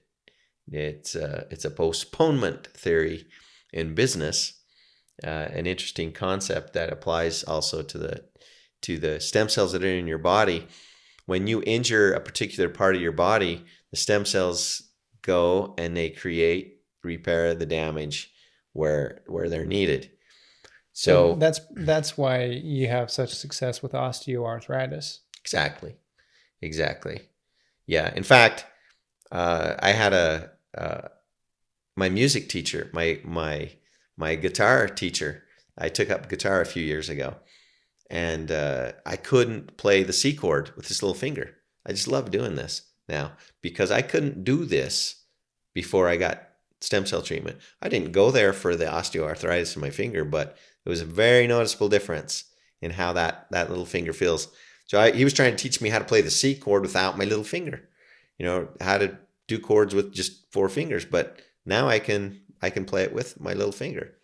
It's a postponement theory in business, an interesting concept that applies also to the stem cells that are in your body. When you injure a particular part of your body, the stem cells go and they repair the damage where they're needed. So that's why you have such success with osteoarthritis. Exactly. Yeah. In fact, I had my music teacher, my guitar teacher. I took up guitar a few years ago, and I couldn't play the C chord with this little finger. I just love doing this now because I couldn't do this before I got stem cell treatment. I didn't go there for the osteoarthritis in my finger, but it was a very noticeable difference in how that little finger feels. So he was trying to teach me how to play the C chord without my little finger, how to do chords with just 4 fingers. But now I can play it with my little finger.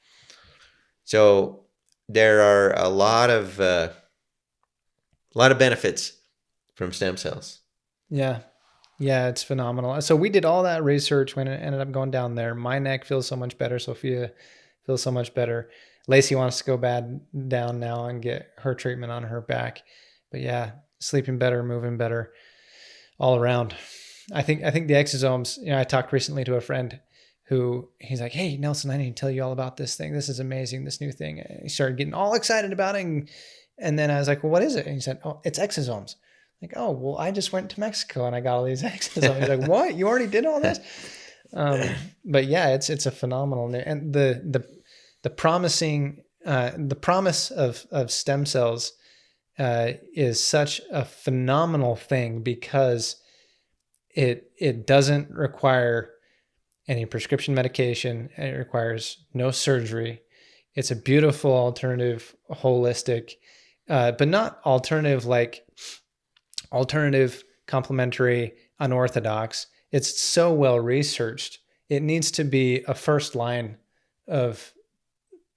So there are a lot of benefits from stem cells. Yeah. Yeah, it's phenomenal. So we did all that research when it ended up going down there. My neck feels so much better. Sophia feels so much better. Lacey wants to go down now and get her treatment on her back. But yeah, sleeping better, moving better, all around. I think the exosomes, I talked recently to a friend who he's like, hey, Nelson, I need to tell you all about this thing. This is amazing, this new thing. And he started getting all excited about it. And then I was like, well, what is it? And he said, oh, it's exosomes. Like, oh, well, I just went to Mexico and I got all these exosomes. He's like, what? You already did all this? But yeah, it's a phenomenal. And the promise of stem cells is such a phenomenal thing because it doesn't require any prescription medication. It requires no surgery. It's a beautiful alternative, holistic, but not alternative, complementary, unorthodox. It's so well researched. It needs to be a first line of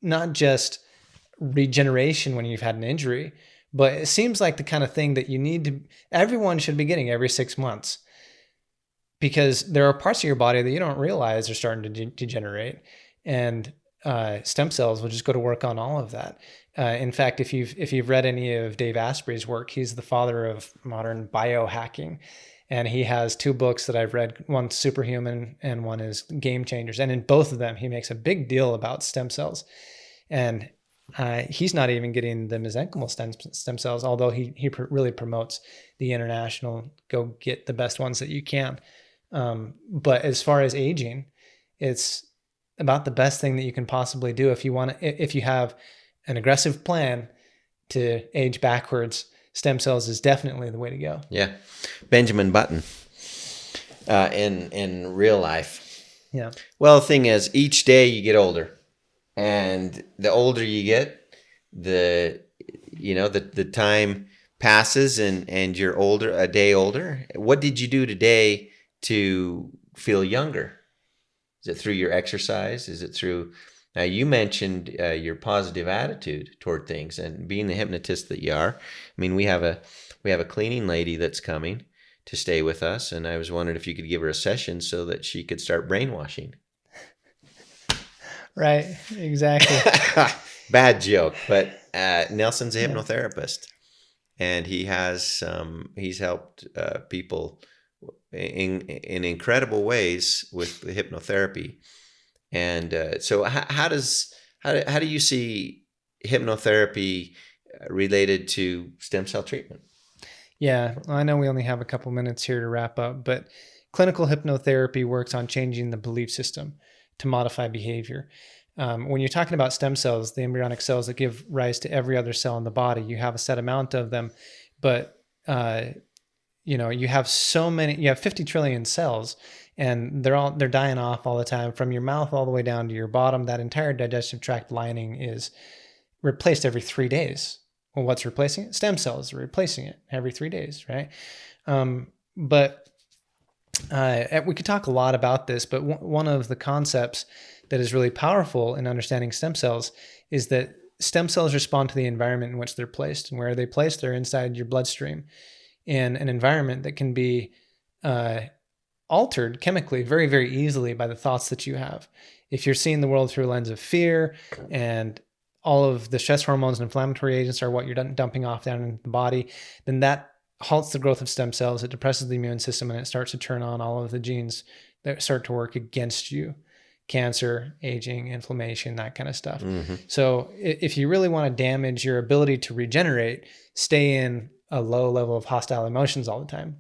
not just regeneration when you've had an injury, But it seems like the kind of thing that everyone should be getting every 6 months, because there are parts of your body that you don't realize are starting to degenerate, and stem cells will just go to work on all of that. In fact, if you've read any of Dave Asprey's work, he's the father of modern biohacking, and he has 2 books that I've read. One's Superhuman and one is Game Changers, and in both of them, he makes a big deal about stem cells, and he's not even getting the mesenchymal stem cells, although he really promotes the international, go get the best ones that you can. But as far as aging, it's about the best thing that you can possibly do if you have an aggressive plan to age backwards. Stem cells is definitely the way to go. Yeah. Benjamin Button in real life. Yeah. Well, the thing is, each day you get older. And the older you get, the time passes and you're a day older. What did you do today to feel younger? Is it through your exercise? Is it through, now you mentioned your positive attitude toward things, and being the hypnotist that you are. I mean, we have a cleaning lady that's coming to stay with us, and I was wondering if you could give her a session so that she could start brainwashing. Right, exactly. Bad joke, but Nelson's a hypnotherapist, and he's helped people in incredible ways with the hypnotherapy. And so how do you see hypnotherapy related to stem cell treatment? Yeah, I know we only have a couple minutes here to wrap up, but clinical hypnotherapy works on changing the belief system to modify behavior. When you're talking about stem cells, the embryonic cells that give rise to every other cell in the body, you have a set amount of them, but you have 50 trillion cells, and they're dying off all the time, from your mouth all the way down to your bottom. That entire digestive tract lining is replaced every 3 days. Well, what's replacing it? Stem cells are replacing it every 3 days, right? But we could talk a lot about this, but one of the concepts that is really powerful in understanding stem cells is that stem cells respond to the environment in which they're placed. And where are they placed? They're inside your bloodstream, in an environment that can be altered chemically very, very easily by the thoughts that you have. If you're seeing the world through a lens of fear, and all of the stress hormones and inflammatory agents are what you're dumping off down in the body, then that halts the growth of stem cells. It depresses the immune system, and it starts to turn on all of the genes that start to work against you. Cancer, aging, inflammation, that kind of stuff. Mm-hmm. So if you really want to damage your ability to regenerate, stay in a low level of hostile emotions all the time.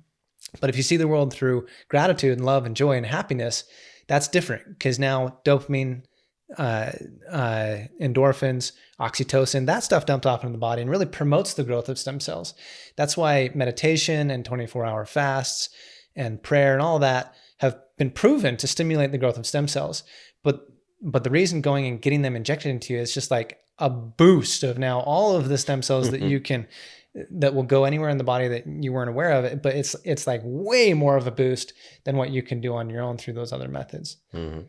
But if you see the world through gratitude and love and joy and happiness, that's different, because now dopamine, endorphins, oxytocin, that stuff dumped off into the body and really promotes the growth of stem cells. That's why meditation and 24-hour fasts and prayer and all that have been proven to stimulate the growth of stem cells. But the reason going and getting them injected into you is just like a boost of now all of the stem cells that that will go anywhere in the body that you weren't aware of it. But it's like way more of a boost than what you can do on your own through those other methods. Mm-hmm.